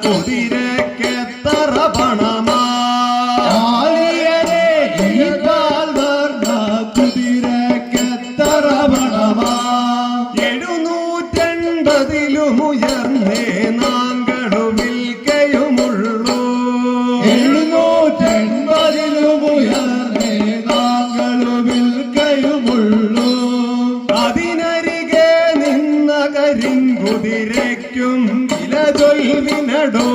കുതിരക്കെത്തറ പണമാ കുതിരക്കെത്തറ പണമാ 780-ലുമുയർന്നേ നാങ്കളു വിൽക്കയുമുള്ളൂ 780-ലുമുയർന്നേ നാങ്കളു വിൽക്കയുമുള്ളൂ അതിനരികെ നിന്ന കരിങ്കുതിരയ്ക്കും വില ചൊൽവിനടോ